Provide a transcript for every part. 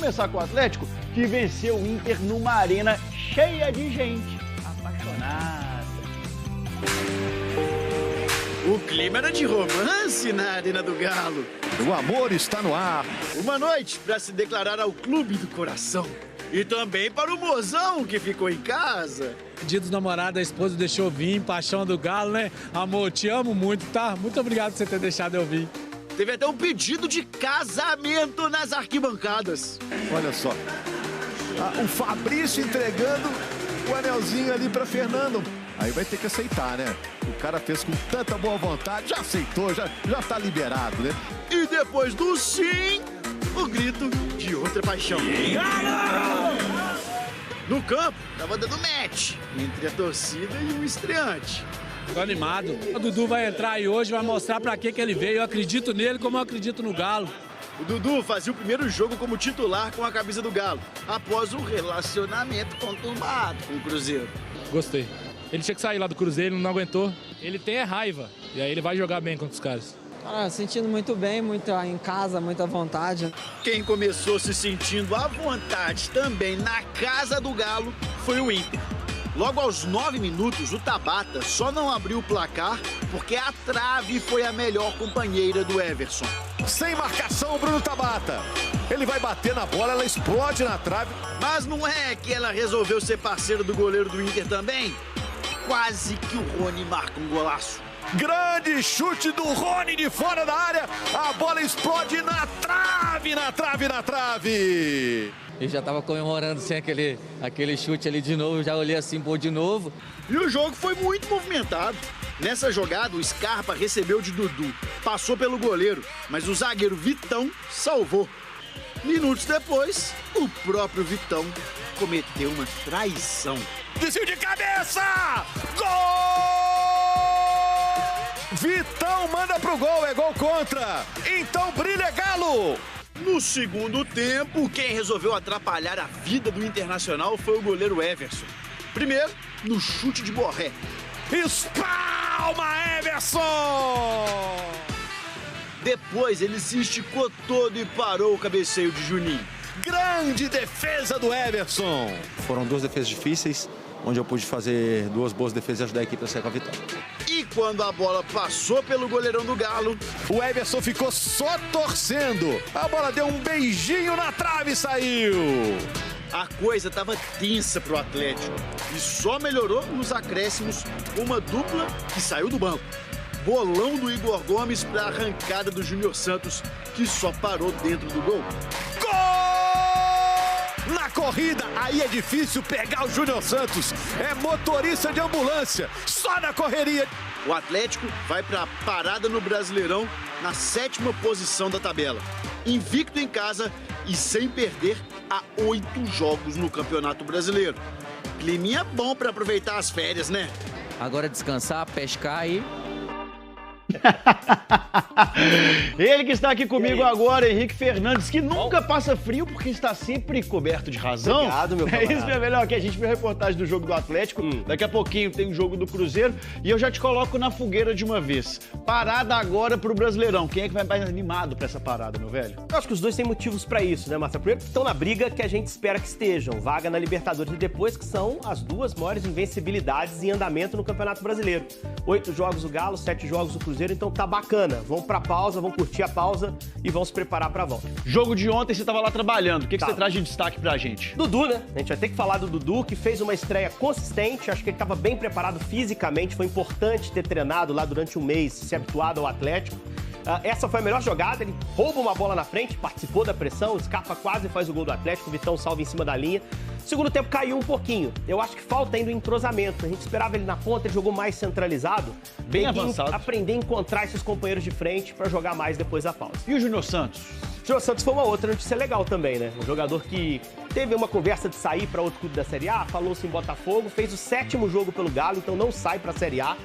começar com o Atlético, que venceu o Inter numa arena cheia de gente apaixonada. O clima era de romance na Arena do Galo. O amor está no ar. Uma noite para se declarar ao clube do coração. E também para o mozão que ficou em casa. Dia dos namorados, a esposa deixou vir, paixão do Galo, né? Amor, te amo muito, tá? Muito obrigado por você ter deixado eu vir. Teve até um pedido de casamento nas arquibancadas. Olha só, o Fabrício entregando o anelzinho ali para Fernando. Aí vai ter que aceitar, né? O cara fez com tanta boa vontade, já aceitou, já tá liberado, né? E depois do sim, o grito de outra paixão. No campo, tava dando match entre a torcida e o estreante. Tô animado. O Dudu vai entrar aí hoje, vai mostrar pra que ele veio. Eu acredito nele como eu acredito no Galo. O Dudu fazia o primeiro jogo como titular com a camisa do Galo, após um relacionamento conturbado com o Cruzeiro. Gostei. Ele tinha que sair lá do Cruzeiro, ele não aguentou. Ele tem raiva, e aí ele vai jogar bem contra os caras. Sentindo muito bem, muito em casa, muita vontade. Quem começou se sentindo à vontade também na casa do Galo foi o Inter. Logo aos 9 minutos, o Tabata só não abriu o placar porque a trave foi a melhor companheira do Everson. Sem marcação, o Bruno Tabata. Ele vai bater na bola, ela explode na trave. Mas não é que ela resolveu ser parceira do goleiro do Inter também? Quase que o Rony marca um golaço. Grande chute do Rony de fora da área. A bola explode na trave, na trave, na trave. Eu já estava comemorando sem aquele chute ali de novo. Já olhei assim, pô, de novo. E o jogo foi muito movimentado. Nessa jogada, o Scarpa recebeu de Dudu. Passou pelo goleiro, mas o zagueiro Vitão salvou. Minutos depois, o próprio Vitão cometeu uma traição. Desvio de cabeça! Gol! Vitão manda pro gol, é gol contra. Então brilha Galo! No segundo tempo, quem resolveu atrapalhar a vida do Internacional foi o goleiro Everson. Primeiro, no chute de Borré. Espalma, Everson! Depois ele se esticou todo e parou o cabeceio de Juninho. Grande defesa do Everson! Foram duas defesas difíceis, onde eu pude fazer duas boas defesas e ajudar a equipe a sair com a vitória. E quando a bola passou pelo goleirão do Galo, o Everson ficou só torcendo. A bola deu um beijinho na trave e saiu. A coisa estava tensa pro Atlético e só melhorou nos acréscimos uma dupla que saiu do banco. Bolão do Igor Gomes para a arrancada do Júnior Santos, que só parou dentro do gol. Gol! Na corrida, aí é difícil pegar o Júnior Santos. É motorista de ambulância, só na correria. O Atlético vai para a parada no Brasileirão na 7ª posição da tabela. Invicto em casa e sem perder há 8 jogos no Campeonato Brasileiro. Climinha bom para aproveitar as férias, né? Agora descansar, pescar e... Ele que está aqui comigo agora, Henrique Fernandes, que nunca passa frio porque está sempre coberto de razão. Obrigado, meu camarada. É isso, meu melhor, que a gente viu a reportagem do jogo do Atlético. Daqui a pouquinho tem o jogo do Cruzeiro e eu já te coloco na fogueira de uma vez. Parada agora pro Brasileirão. Quem é que vai mais animado pra essa parada, meu velho? Eu acho que os dois têm motivos pra isso, né, Marcelo? Primeiro que estão na briga que a gente espera que estejam, vaga na Libertadores, e depois que são as duas maiores invencibilidades em andamento no Campeonato Brasileiro. 8 jogos o Galo, 7 jogos o Cruzeiro, então tá bacana. Vão pra pausa, vão curtir a pausa e vão se preparar pra volta. Jogo de ontem, você tava lá trabalhando. O que você traz de destaque pra gente? Dudu, né? A gente vai ter que falar do Dudu, que fez uma estreia consistente. Acho que ele tava bem preparado fisicamente. Foi importante ter treinado lá durante um mês, se habituado ao Atlético. Essa foi a melhor jogada, ele rouba uma bola na frente, participou da pressão, o Scarpa quase faz o gol do Atlético, o Vitão salva em cima da linha. Segundo tempo caiu um pouquinho, eu acho que falta ainda o entrosamento, a gente esperava ele na ponta, ele jogou mais centralizado, bem avançado. Aprender a encontrar esses companheiros de frente para jogar mais depois da pausa. E o Júnior Santos? O Júnior Santos foi uma outra notícia legal também, né? Um jogador que teve uma conversa de sair para outro clube da Série A, falou-se em Botafogo, fez o 7º jogo pelo Galo, então não sai para a Série A.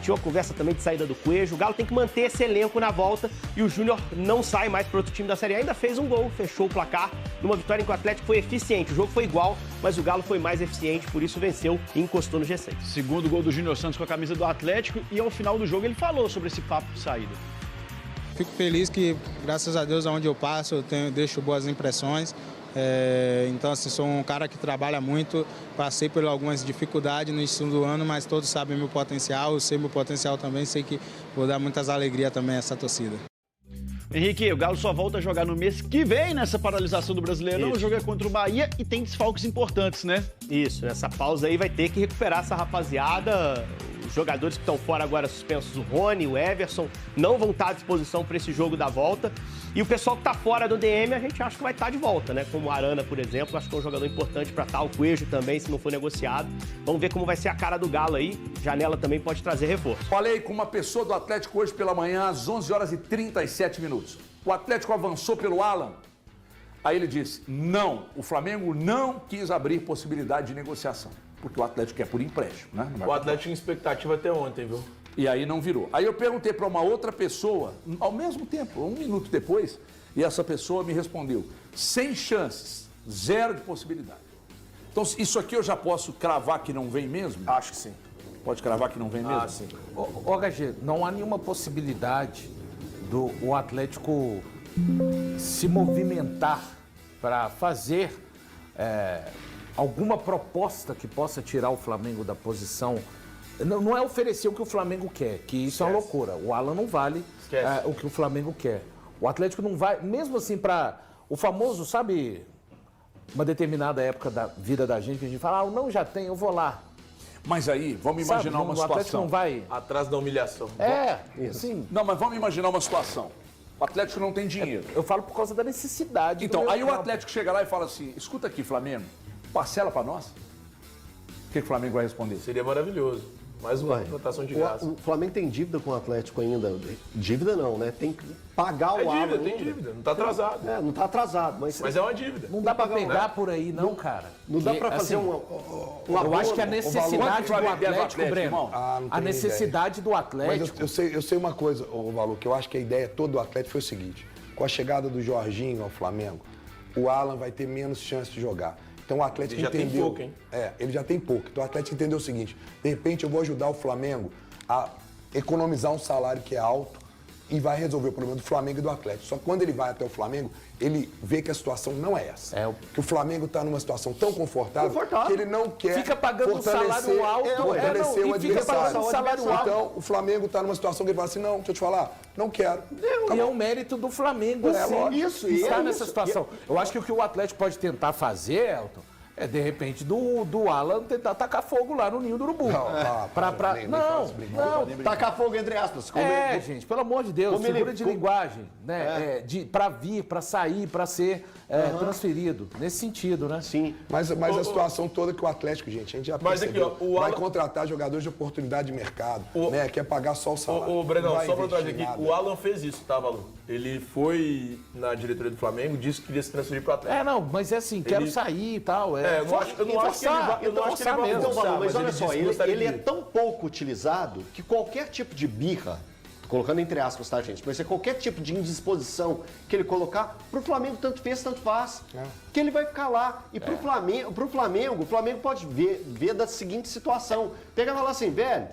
Tinha uma conversa também de saída do Coelho. O Galo tem que manter esse elenco na volta e o Júnior não sai mais para outro time da Série A. Ainda fez um gol, fechou o placar numa vitória em que o Atlético foi eficiente. O jogo foi igual, mas o Galo foi mais eficiente, por isso venceu e encostou no G6. Segundo gol do Júnior Santos com a camisa do Atlético e ao final do jogo ele falou sobre esse papo de saída. Fico feliz que, graças a Deus, aonde eu passo, deixo boas impressões. Então, assim, sou um cara que trabalha muito, passei por algumas dificuldades no início do ano, mas todos sabem meu potencial, eu sei meu potencial também, sei que vou dar muitas alegrias também a essa torcida. Henrique, o Galo só volta a jogar no mês que vem nessa paralisação do Brasileirão. O jogo é contra o Bahia e tem desfalques importantes, né? Isso, essa pausa aí vai ter que recuperar essa rapaziada. Os jogadores que estão fora agora suspensos, o Rony, o Everson, não vão estar à disposição para esse jogo da volta. E o pessoal que está fora do DM, a gente acha que vai estar de volta, né? Como o Arana, por exemplo, acho que é um jogador importante para estar. O Coelho também, se não for negociado. Vamos ver como vai ser a cara do Galo aí. Janela também pode trazer reforço. Falei com uma pessoa do Atlético hoje pela manhã, às 11 horas e 37 minutos. O Atlético avançou pelo Alan. Aí ele disse, não, o Flamengo não quis abrir possibilidade de negociação. Porque o Atlético quer por empréstimo, né? O Atlético tinha expectativa até ontem, viu? E aí não virou. Aí eu perguntei para uma outra pessoa, ao mesmo tempo, 1 minuto depois, e essa pessoa me respondeu, sem chances, 0 de possibilidade. Então isso aqui eu já posso cravar que não vem mesmo? Acho que sim. Pode cravar que não vem mesmo? Sim. Ô HG, não há nenhuma possibilidade do o Atlético se movimentar para fazer alguma proposta que possa tirar o Flamengo da posição. Não é oferecer o que o Flamengo quer, que isso é uma loucura. O Alan não vale o que o Flamengo quer. O Atlético não vai, mesmo assim, para o famoso, sabe, uma determinada época da vida da gente, que a gente fala, não, já tem, eu vou lá. Mas aí, vamos imaginar uma situação. O Atlético não vai... Atrás da humilhação. Sim. Não, mas vamos imaginar uma situação. O Atlético não tem dinheiro. Eu falo por causa da necessidade. Então, aí o Atlético chega lá e fala assim, escuta aqui, Flamengo, parcela para nós. O que o Flamengo vai responder? Seria maravilhoso. Mais uma contratação de graça. O Flamengo tem dívida com o Atlético ainda. Dívida não, né? Tem que pagar o Alan. Tem dívida. Não está atrasado. Não está atrasado. Mas é uma dívida. Não dá para pegar por aí, não, cara. Não dá para fazer eu acho que a necessidade do Atlético, Breno, a necessidade do Atlético... Mas eu sei uma coisa, Valu, que eu acho que a ideia toda do Atlético foi o seguinte. Com a chegada do Jorginho ao Flamengo, o Alan vai ter menos chance de jogar. Então o Atlético entendeu... Ele já tem pouco, hein? Ele já tem pouco. Então o Atlético entendeu o seguinte, de repente eu vou ajudar o Flamengo a economizar um salário que é alto e vai resolver o problema do Flamengo e do Atlético. Só que quando ele vai até o Flamengo, ele vê que a situação não é essa. Que o Flamengo está numa situação tão confortável que ele não quer fica pagando um salário alto, fortalecer o adversário. Salário alto. Então o Flamengo está numa situação que ele fala assim, não, deixa eu te falar, não quero. E é um mérito do Flamengo, Isso, estar nessa situação. Eu acho que o que o Atlético pode tentar fazer, Elton, é, de repente, do Alan tentar tacar fogo lá no ninho do urubu. Não. Tacar fogo entre aspas. Gente, pelo amor de Deus, figura de linguagem, né? Pra vir, pra sair, pra ser transferido. Nesse sentido, né? Sim. Mas a situação toda que o Atlético, gente, a gente já percebeu, vai contratar jogadores de oportunidade de mercado, né? Quer pagar só o salário. Brenão, só pra trazer aqui, o Alan fez isso, tá, Valu? Ele foi na diretoria do Flamengo, disse que queria se transferir pro Atlético. Mas é assim, quero sair e tal. Eu não acho que ele vai mesmo. forçar, Mas olha só, ele é de... tão pouco utilizado que qualquer tipo de birra, colocando entre aspas, tá, gente? Mas é qualquer tipo de indisposição que ele colocar, pro Flamengo tanto fez, tanto faz. Que ele vai ficar lá. E pro Flamengo, o Flamengo pode ver da seguinte situação. Pegar e falar assim, velho,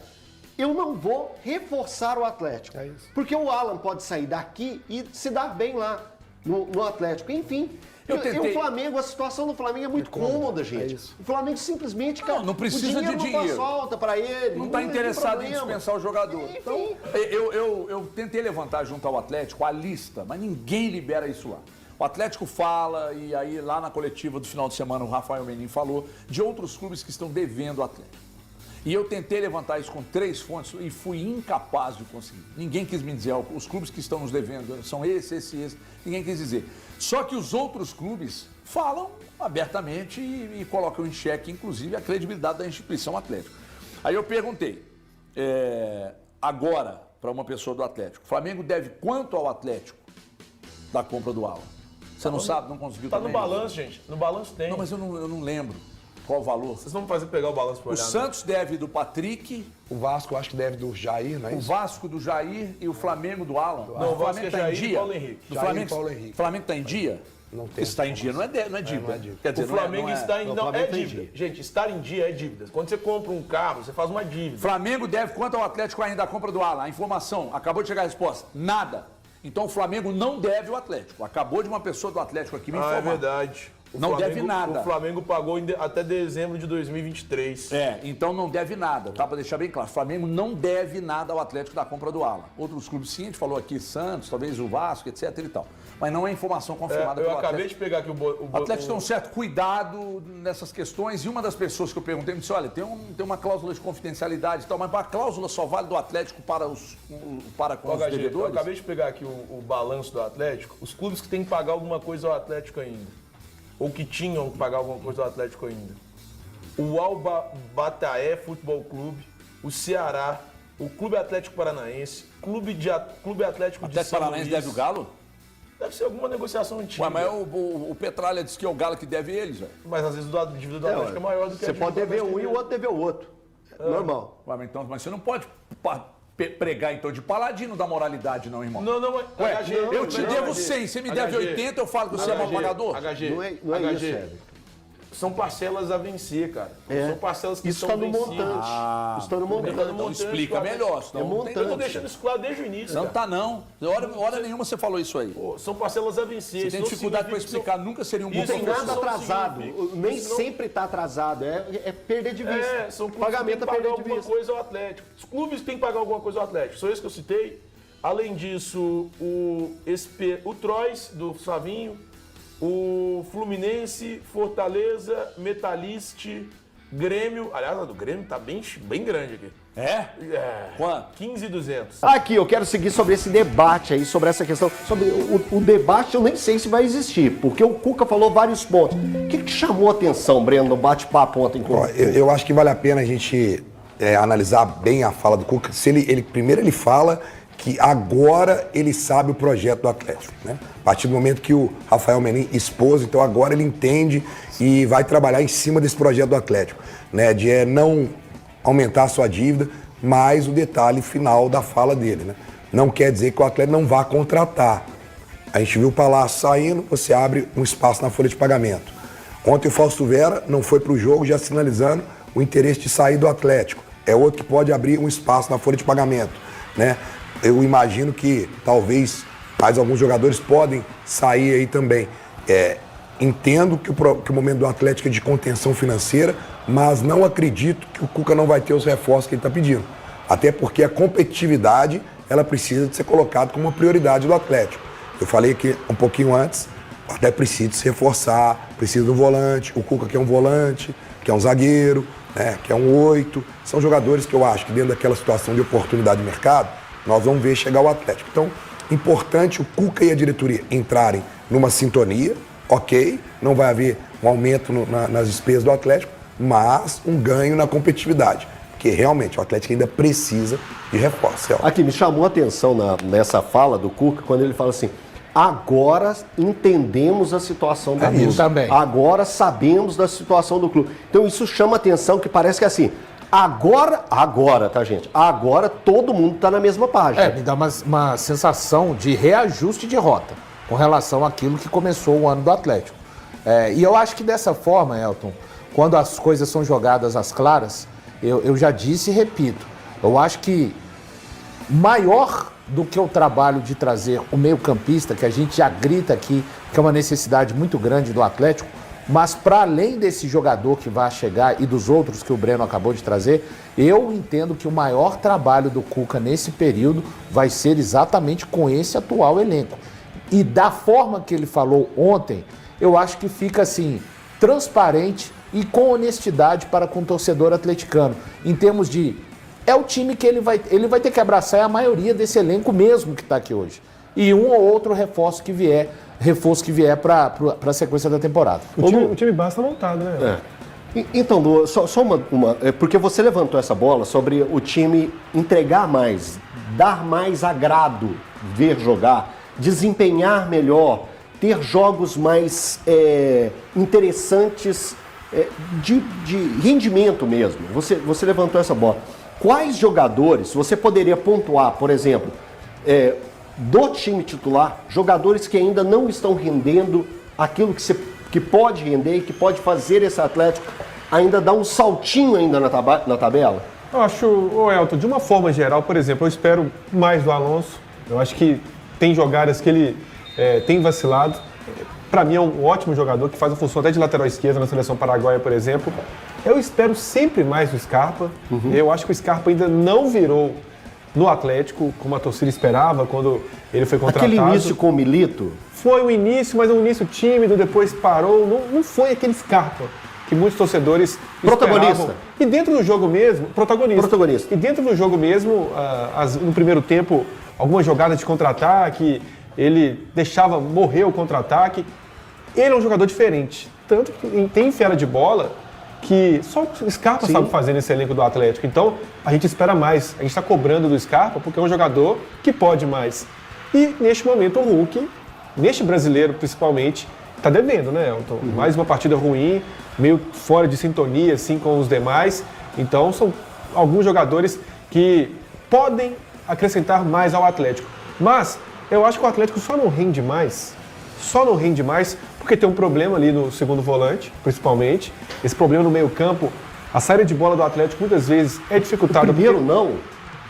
eu não vou reforçar o Atlético. Porque o Alan pode sair daqui e se dar bem lá no Atlético. Enfim. O Flamengo, a situação do Flamengo é muito cômoda, gente. O Flamengo simplesmente, cara, não precisa o dinheiro não falta para ele. Não está interessado em dispensar o jogador. Então, eu tentei levantar junto ao Atlético a lista, mas ninguém libera isso lá. O Atlético fala, e aí lá na coletiva do final de semana o Rafael Menin falou, de outros clubes que estão devendo o Atlético. E eu tentei levantar isso com 3 fontes e fui incapaz de conseguir. Ninguém quis me dizer, os clubes que estão nos devendo são esse. Ninguém quis dizer. Só que os outros clubes falam abertamente e colocam em xeque, inclusive, a credibilidade da instituição Atlético. Aí eu perguntei, agora, para uma pessoa do Atlético, o Flamengo deve quanto ao Atlético da compra do Alan? Você não sabe, não conseguiu também? Tá no balanço, gente. No balanço tem. Não, mas eu não lembro. Qual o valor? Vocês vão pegar o balanço para olhar. O Santos deve do Patrick. O Vasco, eu acho que deve do Jair, não é isso? O Vasco do Jair e o Flamengo do Alan. Não, o Vasco é Jair e Paulo Henrique. Jair e Paulo Henrique. O Flamengo está em dia? Não tem. Está em dia, não é dívida. Quer dizer, o Flamengo está em... Não, é dívida. Dia. Gente, estar em dia é dívida. Quando você compra um carro, você faz uma dívida. Flamengo deve quanto ao Atlético ainda a compra do Alan? A informação, acabou de chegar a resposta. Nada. Então o Flamengo não deve o Atlético. Acabou de uma pessoa do Atlético aqui me informar. É verdade. Não deve nada. O Flamengo pagou até dezembro de 2023. Então não deve nada, tá? Para deixar bem claro. O Flamengo não deve nada ao Atlético da compra do Alan. Outros clubes sim, a gente falou aqui, Santos, talvez o Vasco, etc e tal. Mas não é informação confirmada pelo Atlético. Eu acabei de pegar aqui o Atlético tem um certo cuidado nessas questões. E uma das pessoas que eu perguntei me disse, olha, tem uma cláusula de confidencialidade e tal, mas a cláusula só vale do Atlético para com os devedores? Eu acabei de pegar aqui o balanço do Atlético. Os clubes que têm que pagar alguma coisa ao Atlético ainda. Ou que tinham que pagar alguma coisa ao Atlético ainda. O Bataé Futebol Clube, o Ceará, o Clube Atlético Paranaense, Clube Atlético de São Paranaense Luís. deve o Galo? Deve ser alguma negociação antiga. Ué, mas o Petralha disse que é o Galo que deve eles, velho. Mas às vezes a dívida do Atlético é maior do que a Você dívida pode dever um e o outro dever o outro. Normal. Ué, mas você não pode pregar, então, de paladino da moralidade, não, irmão. Não, mas... Ué, HG, eu te devo 100, você me deve 80, eu falo que você é mal pagador? HG, Não é HG. isso, Sérgio. São parcelas a vencer, cara. São parcelas que Isso estão está no vencidas. montante. Isso está no montante. Então explica melhor. É montante. Eu tô deixando isso claro desde o início. Não cara. tá, não. Hora nenhuma você falou isso aí. Pô, são parcelas a vencer. Você tem dificuldade para explicar, nunca seria um bom Não tem professor. nada atrasado. Nem sempre está atrasado. É perder de vista. São clubes Pagamento que é têm que perder pagar de alguma vista. coisa ao Atlético. Os clubes têm que pagar alguma coisa ao Atlético. São esses que eu citei. Além disso, o Troyes, do Savinho, o Fluminense, Fortaleza, Metalist, Grêmio. Aliás, a do Grêmio tá bem grande aqui. Quanto? 15.200. Aqui, eu quero seguir sobre esse debate aí, sobre essa questão. Sobre o debate, eu nem sei se vai existir, porque o Cuca falou vários pontos. O que chamou a atenção, Breno, no bate-papo ontem com Eu acho que vale a pena a gente analisar bem a fala do Cuca. Primeiro ele fala que agora ele sabe o projeto do Atlético, né? A partir do momento que o Rafael Menin expôs, então agora ele entende e vai trabalhar em cima desse projeto do Atlético, né? De não aumentar a sua dívida, mas o detalhe final da fala dele, né? Não quer dizer que o Atlético não vá contratar. A gente viu o Palácio saindo, você abre um espaço na folha de pagamento. Ontem o Fausto Vera não foi para o jogo, já sinalizando o interesse de sair do Atlético. É outro que pode abrir um espaço na folha de pagamento, né? Eu imagino que talvez mais alguns jogadores podem sair aí também. Entendo que o momento do Atlético é de contenção financeira, mas não acredito que o Cuca não vai ter os reforços que ele está pedindo. Até porque a competitividade, ela precisa de ser colocada como uma prioridade do Atlético. Eu falei aqui um pouquinho antes, até precisa se reforçar, precisa do volante, o Cuca quer um volante, quer um zagueiro, né, quer um 8. São jogadores que eu acho que dentro daquela situação de oportunidade de mercado, nós vamos ver chegar o Atlético. Então, importante o Cuca e a diretoria entrarem numa sintonia, ok, não vai haver um aumento nas despesas do Atlético, mas um ganho na competitividade, porque realmente o Atlético ainda precisa de reforço. Aqui, me chamou a atenção nessa fala do Cuca, quando ele fala assim, agora entendemos a situação do clube. Também. Agora sabemos da situação do clube. Então isso chama atenção, que parece que assim, agora, tá, gente? Agora todo mundo tá na mesma página. Me dá uma sensação de reajuste de rota com relação àquilo que começou o ano do Atlético. E eu acho que dessa forma, Elton, quando as coisas são jogadas às claras, eu já disse e repito, eu acho que maior do que o trabalho de trazer o meio-campista, que a gente já grita aqui, que é uma necessidade muito grande do Atlético, mas para além desse jogador que vai chegar e dos outros que o Breno acabou de trazer, eu entendo que o maior trabalho do Cuca nesse período vai ser exatamente com esse atual elenco. E da forma que ele falou ontem, eu acho que fica assim, transparente e com honestidade para com o torcedor atleticano, em termos de é o time que ele vai ter que abraçar a maioria desse elenco mesmo que está aqui hoje. E um ou outro reforço que vier para a sequência da temporada. O time basta montado, né? Então, Lu, só porque você levantou essa bola sobre o time entregar mais, dar mais agrado, ver jogar, desempenhar melhor, ter jogos mais interessantes de rendimento mesmo. Você levantou essa bola. Quais jogadores você poderia pontuar, por exemplo, do time titular, jogadores que ainda não estão rendendo aquilo que pode render e que pode fazer esse Atlético ainda dar um saltinho ainda na tabela? Eu acho, Elton, de uma forma geral, por exemplo, eu espero mais do Alonso. Eu acho que tem jogadas que ele tem vacilado. para mim é um ótimo jogador, que faz a função até de lateral esquerda na seleção paraguaia, por exemplo. Eu espero sempre mais do Scarpa. Eu acho que o Scarpa ainda não virou no Atlético, como a torcida esperava, quando ele foi contratado. Aquele início com o Milito? Foi o início, mas um início tímido, depois parou. Não foi aquele Scarpa que muitos torcedores protagonista. esperavam. E dentro do jogo mesmo, protagonista. E dentro do jogo mesmo, no primeiro tempo, algumas jogadas de contra-ataque, ele deixava morrer o contra-ataque. Ele é um jogador diferente. Tanto que tem fera de bola que só o Scarpa sabe fazer nesse elenco do Atlético. Então, a gente espera mais. A gente está cobrando do Scarpa porque é um jogador que pode mais. E, neste momento, o Hulk, neste brasileiro principalmente, está devendo, né, Elton? Mais uma partida ruim, meio fora de sintonia, assim, com os demais. Então, são alguns jogadores que podem acrescentar mais ao Atlético. Mas, eu acho que o Atlético só não rende mais porque tem um problema ali no segundo volante, principalmente. Esse problema no meio-campo, a saída de bola do Atlético muitas vezes é dificultada. O primeiro não.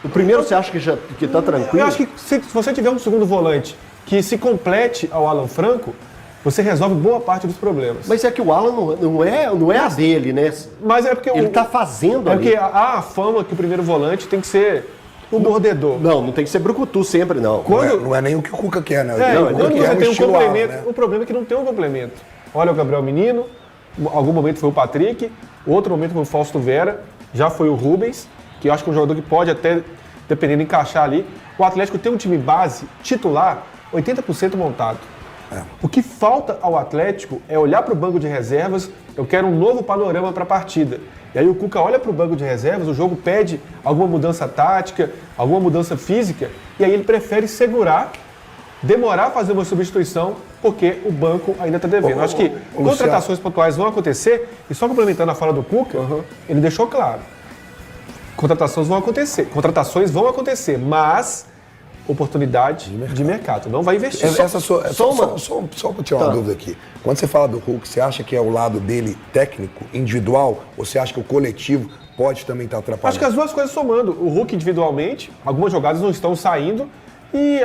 O primeiro você acha que tá tranquilo? Eu acho que se você tiver um segundo volante que se complete ao Alan Franco, você resolve boa parte dos problemas. Mas é que o Alan não é a dele, né? Mas é porque ele tá fazendo ali. É porque há a fama que o primeiro volante tem que ser o mordedor. Não tem que ser brucutu sempre, não. Não é nem o que o Cuca quer, né? Quando você tem um complemento, o problema é que não tem um complemento. Olha o Gabriel Menino, algum momento foi o Patrick, outro momento foi o Fausto Vera, já foi o Rubens, que eu acho que é um jogador que pode até, dependendo, encaixar ali. O Atlético tem um time base titular 80% montado. O que falta ao Atlético é olhar para o banco de reservas, eu quero um novo panorama para a partida. E aí o Cuca olha para o banco de reservas, o jogo pede alguma mudança tática, alguma mudança física, e aí ele prefere segurar, demorar a fazer uma substituição, porque o banco ainda está devendo. Acho que contratações pontuais vão acontecer, e só complementando a fala do Cuca, ele deixou claro, contratações vão acontecer, mas oportunidade de mercado. Não vai investir. Só para tirar uma dúvida aqui. Quando você fala do Hulk, você acha que é o lado dele técnico, individual, ou você acha que o coletivo pode também estar atrapalhando? Acho que as duas coisas somando. O Hulk individualmente, algumas jogadas não estão saindo e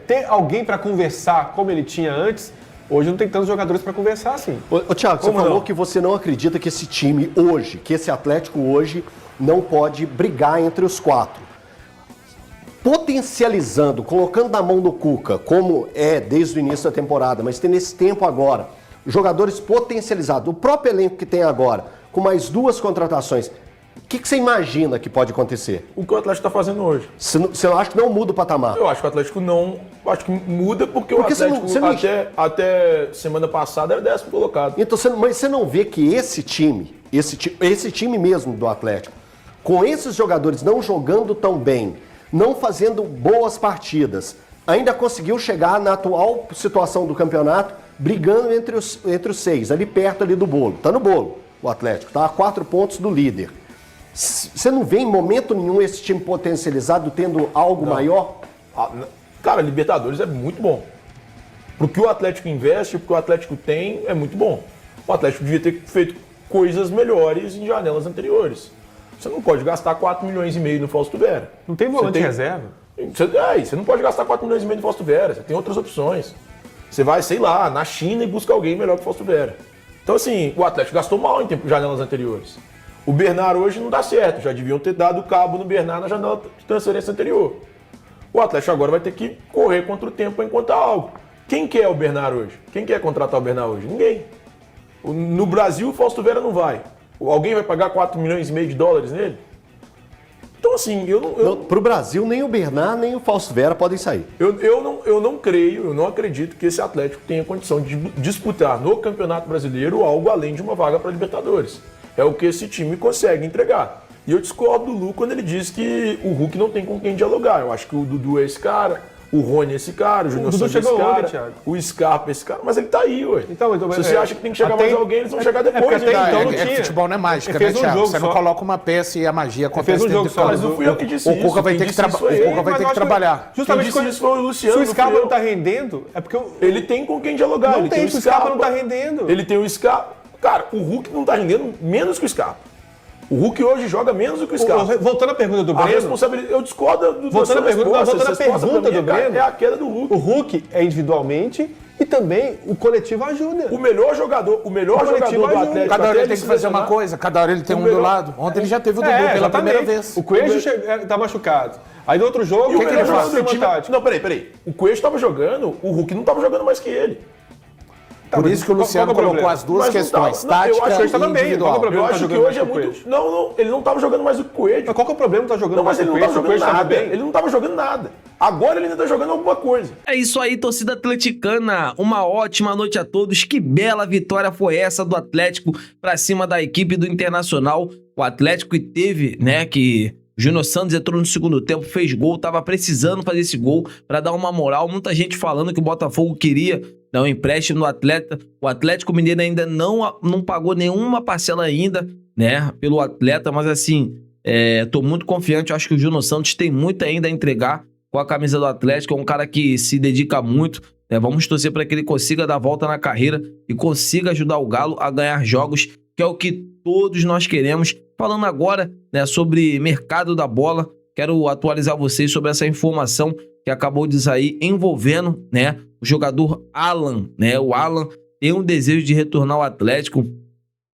ter alguém para conversar como ele tinha antes, hoje não tem tantos jogadores para conversar assim. Ô Thiago, você falou que você não acredita que esse time hoje, que esse Atlético hoje não pode brigar entre os quatro. Potencializando, colocando na mão do Cuca, como é desde o início da temporada, mas tem nesse tempo agora, jogadores potencializados, o próprio elenco que tem agora, com mais duas contratações, o que você imagina que pode acontecer? O que o Atlético está fazendo hoje. Você acha que não muda o patamar? Eu acho que o Atlético não. Acho que muda porque o Atlético até semana passada era 10º colocado. Então, mas você não vê que esse time mesmo do Atlético, com esses jogadores não jogando tão bem, não fazendo boas partidas, ainda conseguiu chegar na atual situação do campeonato, brigando entre os 6, ali perto ali do bolo. Tá no bolo o Atlético, tá a 4 pontos do líder. Você não vê em momento nenhum esse time potencializado tendo algo maior? Cara, Libertadores é muito bom. Pro que o Atlético investe, pro que o Atlético tem, é muito bom. O Atlético devia ter feito coisas melhores em janelas anteriores. Você não pode gastar 4,5 milhões no Fausto Vera. Não tem volante de reserva. Você não pode gastar 4,5 milhões no Fausto Vera. Você tem outras opções. Você vai, sei lá, na China e busca alguém melhor que o Fausto Vera. Então, assim, o Atlético gastou mal em janelas anteriores. O Bernard hoje não dá certo. Já deviam ter dado cabo no Bernard na janela de transferência anterior. O Atlético agora vai ter que correr contra o tempo para encontrar algo. Quem quer o Bernard hoje? Quem quer contratar o Bernard hoje? Ninguém. No Brasil, o Fausto Vera não vai. Alguém vai pagar 4,5 milhões de dólares nele? Então, assim, Pro Brasil, nem o Bernard, nem o Fausto Vera podem sair. Eu não acredito que esse Atlético tenha condição de disputar no Campeonato Brasileiro algo além de uma vaga para Libertadores. É o que esse time consegue entregar. E eu discordo do Lu quando ele diz que o Hulk não tem com quem dialogar. Eu acho que o Dudu é esse cara, o Rony é esse cara, o Júnior Santos é esse cara, Thiago. O Scarpa é esse cara, mas ele tá aí, ué. Então, se você acha que tem que chegar mais alguém, eles vão chegar depois. Futebol não é mágica, né, Thiago? Você não coloca uma peça e a magia acontece dentro de campo. Mas não fui eu que disse isso. O Cuca vai ter que trabalhar. Justamente quando isso foi o Luciano. Se o Scarpa não tá rendendo, é porque ele tem com quem dialogar. Não tem, o Scarpa não tá rendendo. Ele tem o Scarpa. Cara, o Hulk não tá rendendo menos que o Scarpa. O Hulk hoje joga menos do que o Scarpa. Voltando à pergunta do Breno. Eu discordo voltando à pergunta do Breno. É a queda do Hulk. O Hulk é individualmente E também o coletivo ajuda. O melhor jogador do Atlético. Cada hora ele tem que fazer uma coisa, cada hora ele tem um do lado. Ontem ele já teve o Dudu pela primeira vez. O Coelho tá machucado. Aí no outro jogo, o que ele faz? Não, peraí. O Coelho estava jogando, o Hulk não estava jogando mais que ele. Por isso que o Luciano colocou as duas questões, tática e individual. Eu acho que hoje é muito... Não, ele não estava jogando mais do que o Coelho. Mas qual que é o problema de estar jogando mais do que o Coelho? Não, mas ele não estava jogando nada. Ele não estava jogando nada. Agora ele ainda tá jogando alguma coisa. É isso aí, torcida atleticana. Uma ótima noite a todos. Que bela vitória foi essa do Atlético pra cima da equipe do Internacional. O Atlético que teve, né, que... Júnior Santos entrou no segundo tempo, fez gol, tava precisando fazer esse gol pra dar uma moral. Muita gente falando que o Botafogo queria dar um empréstimo no atleta. O Atlético Mineiro ainda não pagou nenhuma parcela ainda, né, pelo atleta, mas assim, tô muito confiante. Eu acho que o Júnior Santos tem muito ainda a entregar com a camisa do Atlético. É um cara que se dedica muito, né? Vamos torcer para que ele consiga dar volta na carreira e consiga ajudar o Galo a ganhar jogos, que é o que todos nós queremos. Falando agora, né, sobre mercado da bola, quero atualizar vocês sobre essa informação que acabou de sair envolvendo, né, o jogador Alan, né? O Alan tem um desejo de retornar ao Atlético.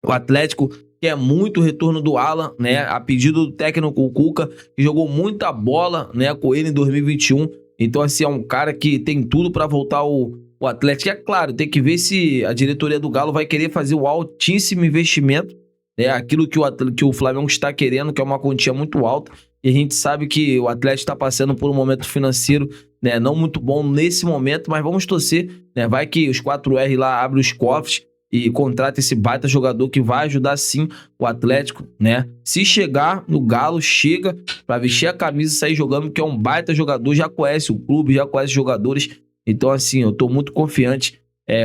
O Atlético quer muito o retorno do Alan, né? A pedido do técnico Cuca, que jogou muita bola, né, com ele em 2021. Então, assim, é um cara que tem tudo para voltar ao Atlético. É claro, tem que ver se a diretoria do Galo vai querer fazer o altíssimo investimento, né? Aquilo que o Flamengo está querendo, que é uma quantia muito alta. E a gente sabe que o Atlético está passando por um momento financeiro, né, não muito bom nesse momento, mas vamos torcer, né? Vai que os 4R lá abrem os cofres e contrata esse baita jogador que vai ajudar sim o Atlético, né? Se chegar no Galo, chega para vestir a camisa e sair jogando, porque é um baita jogador, já conhece o clube, já conhece os jogadores. Então, assim, eu tô muito confiante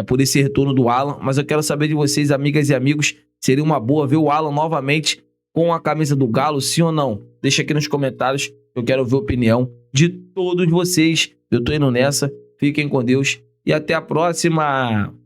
por esse retorno do Alan, mas eu quero saber de vocês, amigas e amigos, seria uma boa ver o Alan novamente com a camisa do Galo, sim ou não? Deixa aqui nos comentários, eu quero ver a opinião de todos vocês. Eu tô indo nessa, fiquem com Deus e até a próxima!